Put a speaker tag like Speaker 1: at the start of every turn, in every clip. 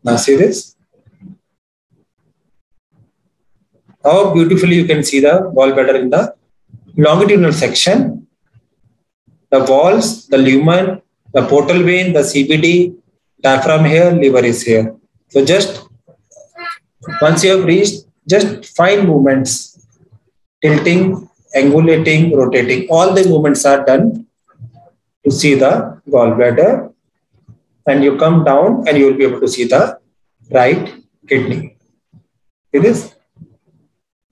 Speaker 1: Now see this. How beautifully you can see the gallbladder in the longitudinal section. The walls, the lumen, the portal vein, the CBD, diaphragm here, liver is here. So just once you have reached, just 5 movements, tilting, angulating, rotating. All the movements are done to see the gallbladder, and you come down and you will be able to see the right kidney. It is.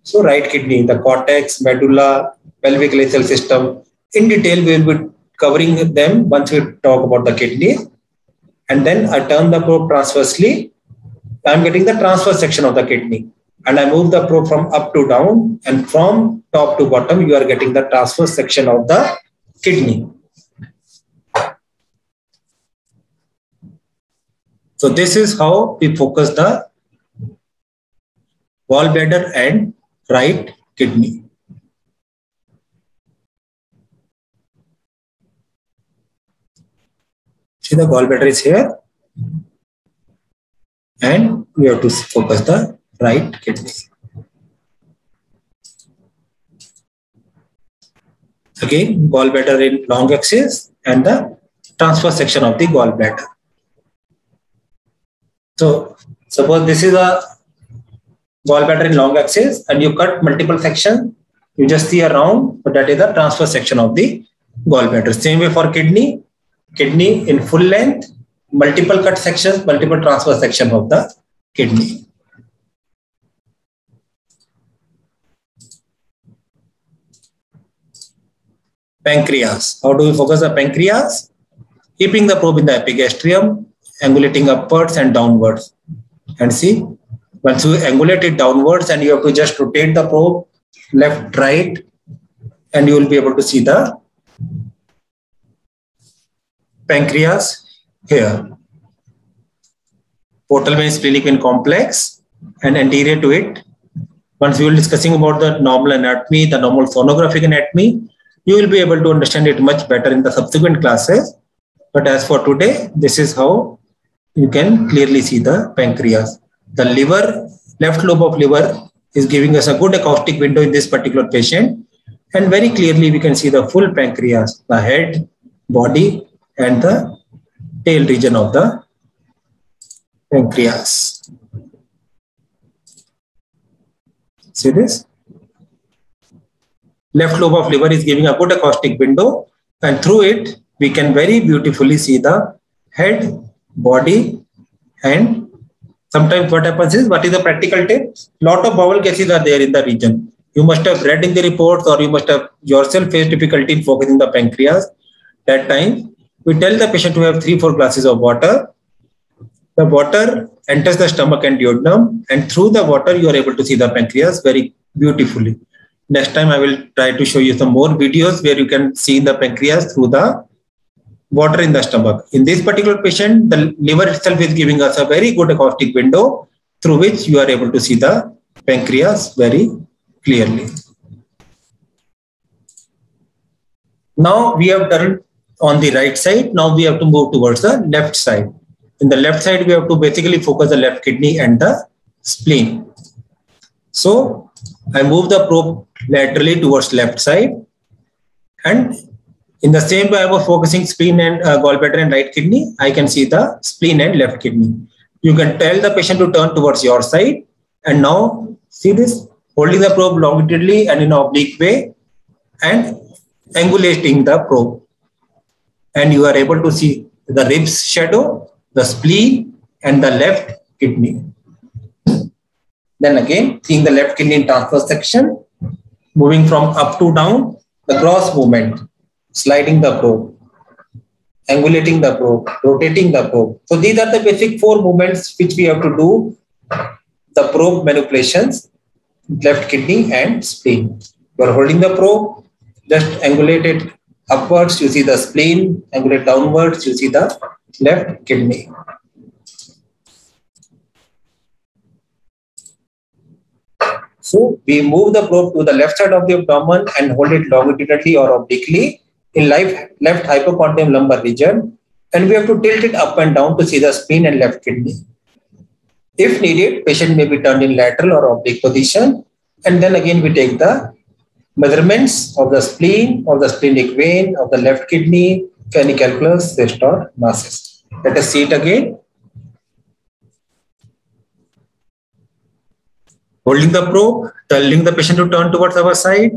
Speaker 1: So right kidney, the cortex, medulla, pelvic glacial system. In detail, we will be covering them once we talk about the kidney. And then I turn the probe transversely. I'm getting the transverse section of the kidney. And I move the probe from up to down, and from top to bottom, you are getting the transverse section of the kidney. So this is how we focus the gallbladder and right kidney. See, the gallbladder is here, and we have to focus the right kidney. Again, gallbladder in long axis and the transverse section of the gallbladder. So suppose this is a gallbladder in long axis and you cut multiple sections, you just see a round, but that is the transverse section of the gallbladder. Same way for kidney, kidney in full length, multiple cut sections, multiple transverse section of the kidney. Pancreas. How do we focus the pancreas? Keeping the probe in the epigastrium, angulating upwards and downwards. And see, once you angulate it downwards, and you have to just rotate the probe left, right, and you will be able to see the pancreas here. Portal vein, splenic vein complex, and anterior to it. Once we will discussing about the normal anatomy, the normal sonographic anatomy, you will be able to understand it much better in the subsequent classes. But as for today, this is how you can clearly see the pancreas. The liver, left lobe of liver is giving us a good acoustic window in this particular patient. And very clearly we can see the full pancreas, the head, body, and the tail region of the pancreas. See this? Left lobe of liver is giving a good acoustic window, and through it we can very beautifully see the head, body, and sometimes what happens is, what is the practical tip? Lot of bowel gases are there in the region. You must have read in the reports, or you must have yourself faced difficulty in focusing the pancreas. That time, we tell the patient to have 3-4 glasses of water. The water enters the stomach and duodenum, and through the water, you are able to see the pancreas very beautifully. Next time, I will try to show you some more videos where you can see the pancreas through the water in the stomach. In this particular patient, the liver itself is giving us a very good acoustic window through which you are able to see the pancreas very clearly. Now we have done on the right side. Now we have to move towards the left side. In the left side, we have to basically focus the left kidney and the spleen. So I move the probe laterally towards left side, and in the same way I was focusing spleen and gallbladder and right kidney, I can see the spleen and left kidney. You can tell the patient to turn towards your side, and now see this, holding the probe longitudinally and in an oblique way and angulating the probe. And you are able to see the ribs shadow, the spleen, and the left kidney. Then again, seeing the left kidney in transverse section, moving from up to down, the cross movement, sliding the probe, angulating the probe, rotating the probe. So these are the basic 4 movements which we have to do, the probe manipulations, left kidney and spleen. You are holding the probe, just angulate it upwards, you see the spleen, angulate downwards, you see the left kidney. So we move the probe to the left side of the abdomen and hold it longitudinally or obliquely in left hypochondrium lumbar region, and we have to tilt it up and down to see the spleen and left kidney. If needed, patient may be turned in lateral or oblique position. And then again, we take the measurements of the spleen, of the splenic vein, of the left kidney, any calculus, cyst or masses. Let us see it again. Holding the probe, telling the patient to turn towards our side,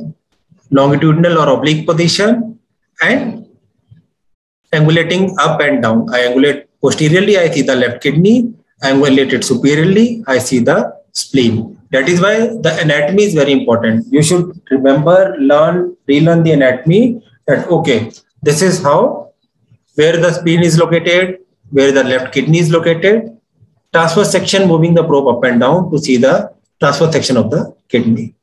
Speaker 1: longitudinal or oblique position, and angulating up and down. I angulate posteriorly, I see the left kidney. Angulated superiorly, I see the spleen. That is why the anatomy is very important. You should remember, relearn the anatomy, that okay, this is how, where the spleen is located, where the left kidney is located. Transverse section, moving the probe up and down to see the transverse section of the kidney.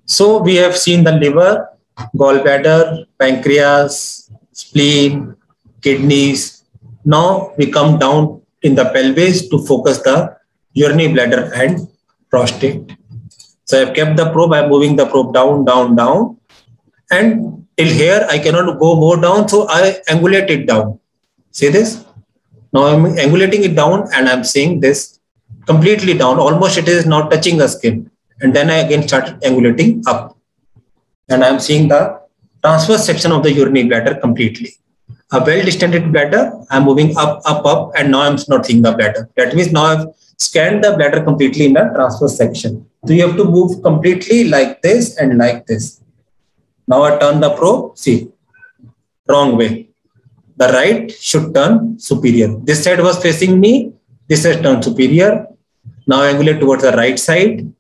Speaker 1: So we have seen the liver, gallbladder, pancreas, spleen, kidneys. Now we come down in the pelvis to focus the urinary bladder and prostate. So I've kept the probe, I'm moving the probe down, down, down. And till here, I cannot go more down, so I angulate it down. See this? Now I'm angulating it down and I'm seeing this completely down. Almost it is now touching the skin. And then I again start angulating up. And I'm seeing the transverse section of the urinary bladder completely. A well-distended bladder, I'm moving up, up, up, and now I'm not seeing the bladder. That means now I've scanned the bladder completely in the transverse section. So you have to move completely like this and like this. Now I turn the probe, see, wrong way. The right should turn superior. This side was facing me, this has turned superior. Now I angulate towards the right side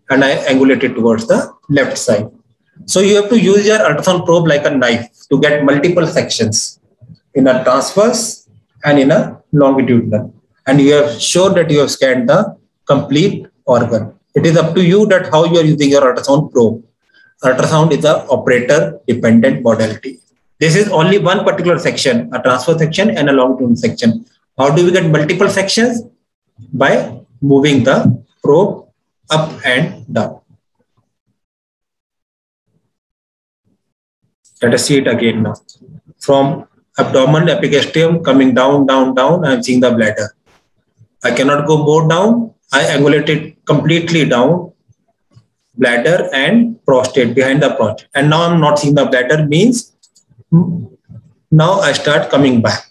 Speaker 1: and I angulate it towards the left side. So you have to use your ultrasound probe like a knife to get multiple sections in a transverse and in a longitudinal. And you have sure that you have scanned the complete organ. It is up to you that how you are using your ultrasound probe. Ultrasound is a operator dependent modality. This is only one particular section, a transverse section and a longitudinal section. How do we get multiple sections? By moving the probe up and down. Let us see it again now. From abdomen, epigastrium coming down, down, down, I am seeing the bladder. I cannot go more down. I angulate it completely down. Bladder and prostate, behind the prostate. And now I'm not seeing the bladder, means now I start coming back.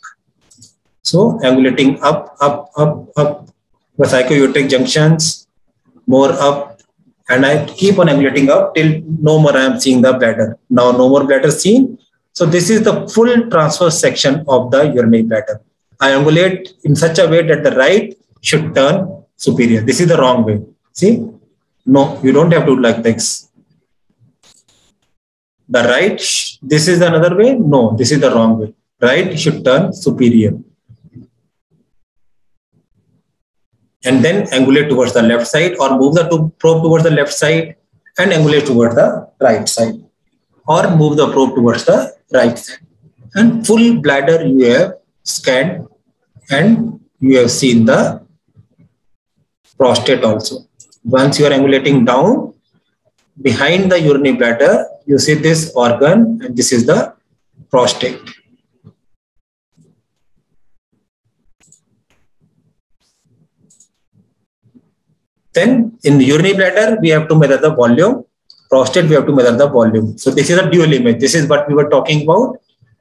Speaker 1: So angulating up, up, up, up. The psychoaortic junctions, more up. And I keep on angulating up till no more I am seeing the bladder. Now no more bladder seen. So this is the full transverse section of the urinary bladder. I angulate in such a way that the right should turn superior. This is the wrong way. See? No, you don't have to do like this. The right, this is another way. No, this is the wrong way. Right should turn superior. And then angulate towards the left side or move the probe towards the left side and angulate towards the right side or move the probe towards the right side. And full bladder you have scanned and you have seen the prostate also. Once you are angulating down, behind the urinary bladder, you see this organ and this is the prostate. Then in the urinary bladder, we have to measure the volume. Prostate, we have to measure the volume. So this is a dual image. This is what we were talking about.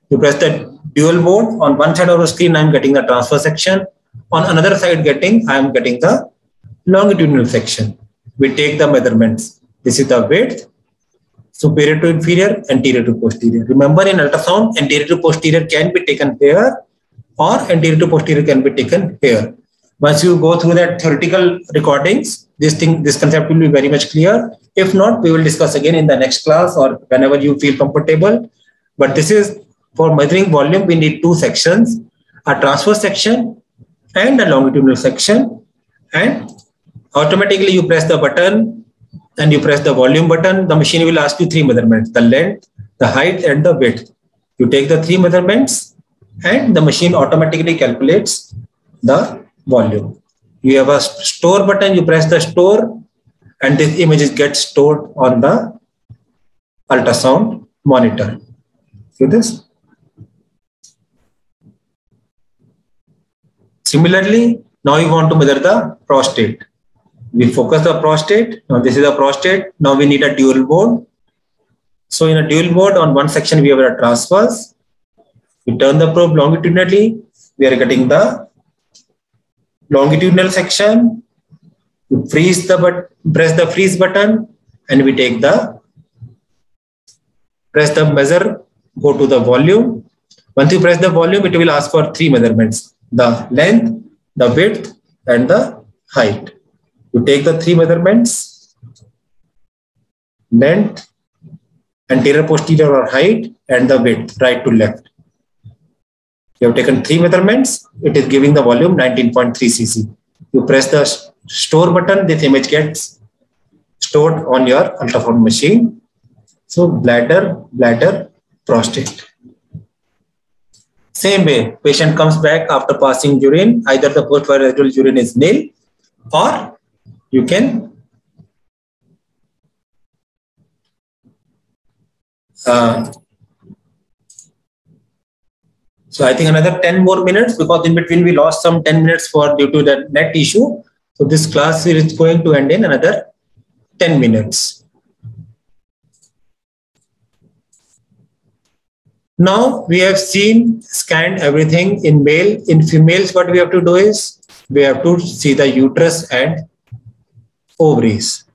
Speaker 1: You press the dual mode. On one side of the screen, I am getting the transverse section. On another side, I am getting the longitudinal section. We take the measurements. This is the width, superior to inferior, anterior to posterior. Remember, in ultrasound, anterior to posterior can be taken here or anterior to posterior can be taken here. Once you go through that theoretical recordings, this concept will be very much clear. If not, we will discuss again in the next class or whenever you feel comfortable. But this is for measuring volume, we need two sections, a transverse section and a longitudinal section. And automatically you press the button and you press the volume button. The machine will ask you three measurements, the length, the height and the width. You take the three measurements and the machine automatically calculates the volume. You have a store button, you press the store and this image gets stored on the ultrasound monitor. See this? Similarly, now we want to measure the prostate. We focus the prostate. Now this is the prostate. Now we need a dual mode. So in a dual mode, on one section we have a transverse. We turn the probe longitudinally. We are getting the longitudinal section. We freeze press the freeze button, and we take press the measure, go to the volume. Once you press the volume, it will ask for 3 measurements: the length, the width, and the height. You take the 3 measurements: length, anterior, posterior, or height, and the width, right to left. You have taken 3 measurements. It is giving the volume 19.3 cc. You press the store button, this image gets stored on your ultrasound machine. So bladder, prostate. Same way, patient comes back after passing urine. Either the post-viral urine is nil, or you can so I think another 10 more minutes, because in between we lost some 10 minutes due to the net issue. So this class is going to end in another 10 minutes. Now we have scanned everything in male. In females, what we have to do is we have to see the uterus and ovaries.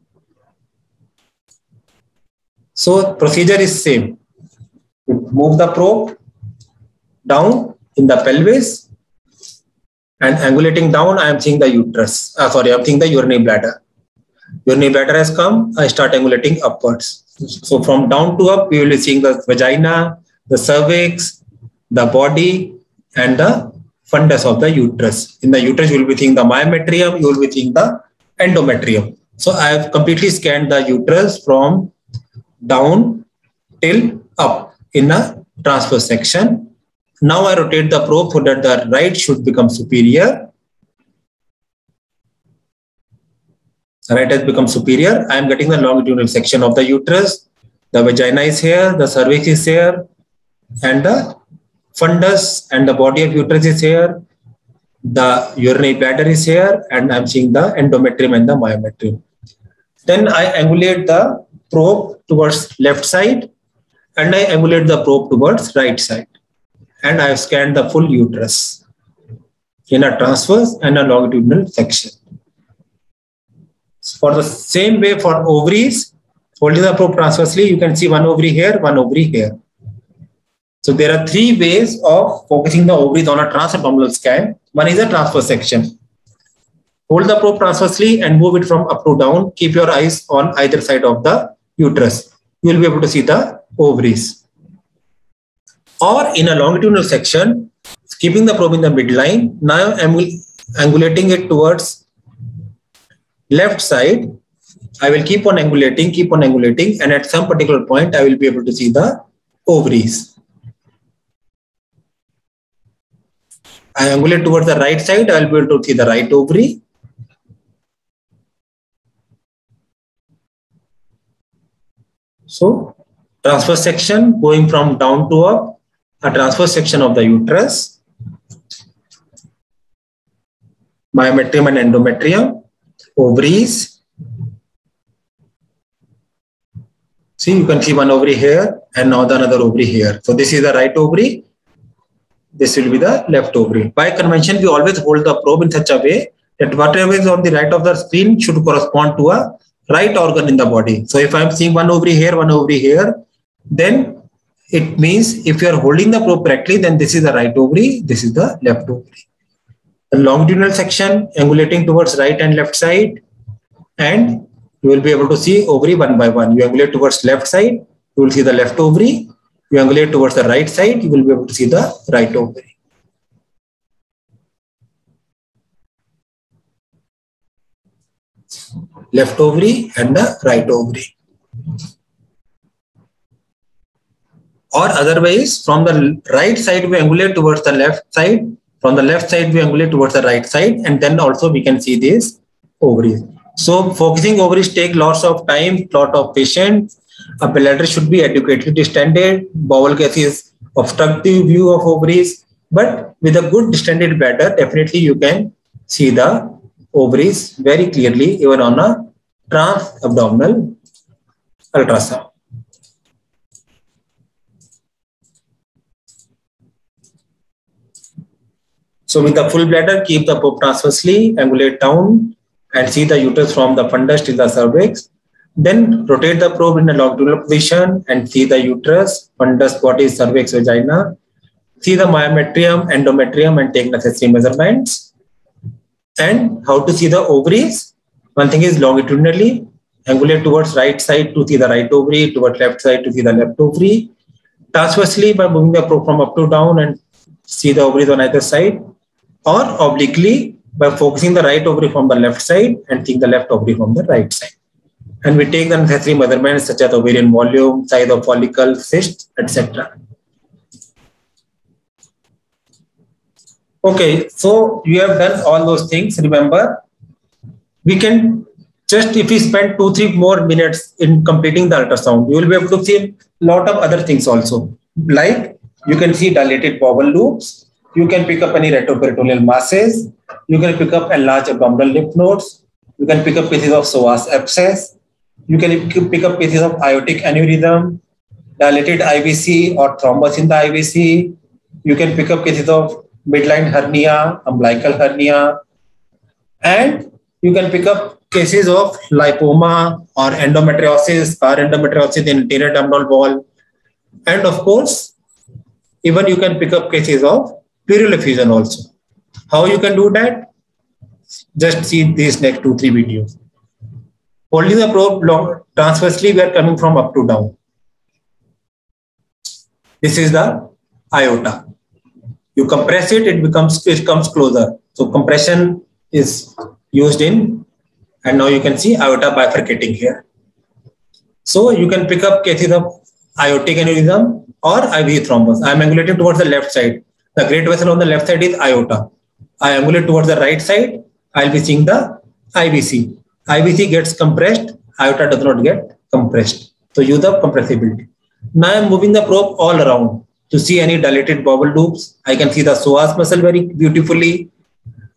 Speaker 1: So procedure is same. We move the probe down in the pelvis, and angulating down, I am seeing the uterus. I am seeing the urinary bladder. Urinary bladder has come. I start angulating upwards. So from down to up, we will be seeing the vagina, the cervix, the body, and the fundus of the uterus. In the uterus, you will be seeing the myometrium. You will be seeing the endometrium. So I have completely scanned the uterus from down till up in a transverse section. Now I rotate the probe so that the right should become superior. Right has become superior. I am getting the longitudinal section of the uterus. The vagina is here, the cervix is here, and the fundus and the body of uterus is here. The urinary bladder is here, and I am seeing the endometrium and the myometrium. Then I angulate the probe towards left side, and I angulate the probe towards right side. And I have scanned the full uterus in a transverse and a longitudinal section. For the same way for ovaries, holding the probe transversely, you can see one ovary here, one ovary here. So there are 3 ways of focusing the ovaries on a transabdominal scan. One is a transverse section. Hold the probe transversely and move it from up to down. Keep your eyes on either side of the uterus. You will be able to see the ovaries. Or in a longitudinal section, keeping the probe in the midline, now I'm angulating it towards left side. I will keep on angulating, and at some particular point, I will be able to see the ovaries. I angulate towards the right side, I will be able to see the right ovary. So, transverse section going from down to up, a transverse section of the uterus, myometrium and endometrium, ovaries. See, you can see one ovary here and now another ovary here. So this is the right ovary. This will be the left ovary. By convention, we always hold the probe in such a way that whatever is on the right of the screen should correspond to a right organ in the body. So if I'm seeing one ovary here, then it means if you are holding the probe correctly, then this is the right ovary, this is the left ovary. The longitudinal section angulating towards right and left side, and you will be able to see ovary one by one. You angulate towards left side, you will see the left ovary. You angulate towards the right side, you will be able to see the right ovary. Left ovary and the right ovary. Or otherwise, from the right side, we angulate towards the left side. From the left side, we angulate towards the right side. And then also we can see these ovaries. So focusing ovaries take lots of time, lot of patience. A bladder should be adequately distended. Bowel gases, obstructive view of ovaries. But with a good distended bladder, definitely you can see the ovaries very clearly even on a trans-abdominal ultrasound. So with the full bladder, keep the probe transversely, angulate down and see the uterus from the fundus till the cervix. Then rotate the probe in a longitudinal position and see the uterus, fundus, body, cervix, vagina. See the myometrium, endometrium and take necessary measurements. And how to see the ovaries? One thing is longitudinally, angulate towards right side to see the right ovary, towards left side to see the left ovary. Transversely by moving the probe from up to down and see the ovaries on either side, or obliquely by focusing the right ovary from the left side and seeing the left ovary from the right side. And we take the necessary measurements such as ovarian volume, size of follicle, cyst, etc. Okay, so you have done all those things. Remember, we can just, if we spend 2-3 more minutes in completing the ultrasound, you will be able to see a lot of other things also. Like you can see dilated bowel loops, you can pick up any retroperitoneal masses, you can pick up enlarged abdominal lymph nodes, you can pick up cases of psoas abscess, you can pick up cases of aortic aneurysm, dilated IVC or thrombus in the IVC, you can pick up cases of midline hernia, umbilical hernia, and you can pick up cases of lipoma or endometriosis or endometriosis in interior abdominal wall. And of course, even you can pick up cases of pleural effusion also. How you can do that? Just see these next 2-3 videos. Holding the probe transversely, we are coming from up to down. This is the aorta. You compress it, it comes closer. So compression is used in, and now you can see aorta bifurcating here. So you can pick up cases of aortic aneurysm or IVC thrombus. I am angulating towards the left side. The great vessel on the left side is aorta. I angulate towards the right side. I will be seeing the IVC. IVC gets compressed. Aorta does not get compressed. So use the compressibility. Now I am moving the probe all around to see any dilated bowel loops. I can see the psoas muscle very beautifully.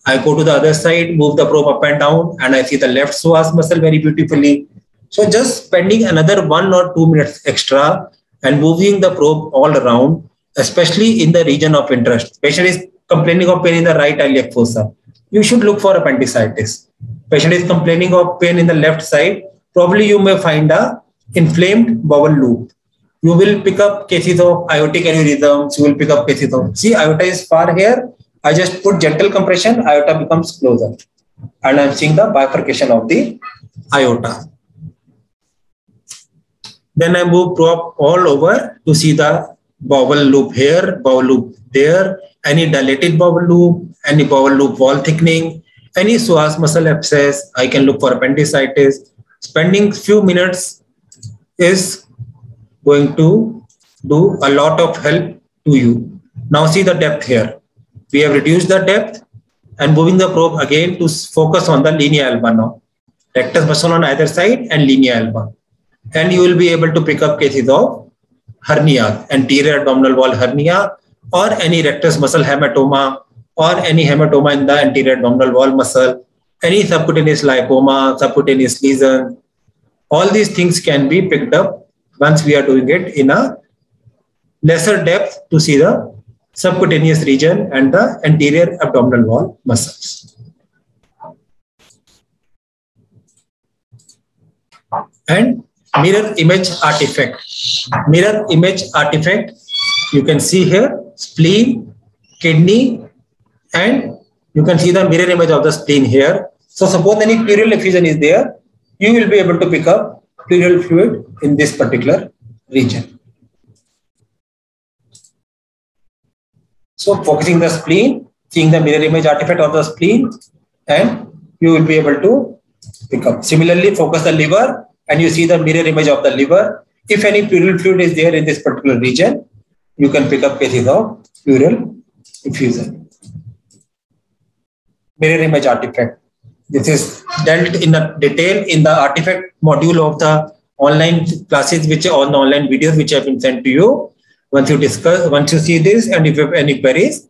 Speaker 1: I go to the other side, move the probe up and down, and I see the left psoas muscle very beautifully. So just spending another 1 or 2 minutes extra and moving the probe all around, especially in the region of interest. Patient is complaining of pain in the right iliac fossa. You should look for appendicitis. Patient is complaining of pain in the left side. Probably you may find a inflamed bowel loop. You will pick up cases of aortic aneurysms. You will pick up cases of, see, aorta is far here. I just put gentle compression, aorta becomes closer. And I'm seeing the bifurcation of the aorta. Then I move probe all over to see the bowel loop here, bowel loop there, any dilated bowel loop, any bowel loop wall thickening, any psoas muscle abscess. I can look for appendicitis. Spending few minutes is going to do a lot of help to you. Now see the depth here. We have reduced the depth and moving the probe again to focus on the linea alba now. Rectus muscle on either side and linea alba. And you will be able to pick up cases of hernia, anterior abdominal wall hernia, or any rectus muscle hematoma, or any hematoma in the anterior abdominal wall muscle, any subcutaneous lipoma, subcutaneous lesion. All these things can be picked up once we are doing it in a lesser depth to see the subcutaneous region and the anterior abdominal wall muscles. And mirror image artifact. Mirror image artifact, you can see here spleen, kidney, and you can see the mirror image of the spleen here. So suppose any pleural effusion is there, you will be able to pick up pleural fluid in this particular region. So focusing the spleen, seeing the mirror image artifact of the spleen, and you will be able to pick up. Similarly, focus the liver and you see the mirror image of the liver. If any pleural fluid is there in this particular region, you can pick up cases of pleural effusion. Mirror image artifact. This is dealt in a detail in the artifact module of the online classes, which on the online videos which have been sent to you. Once you see this, and if you have any queries,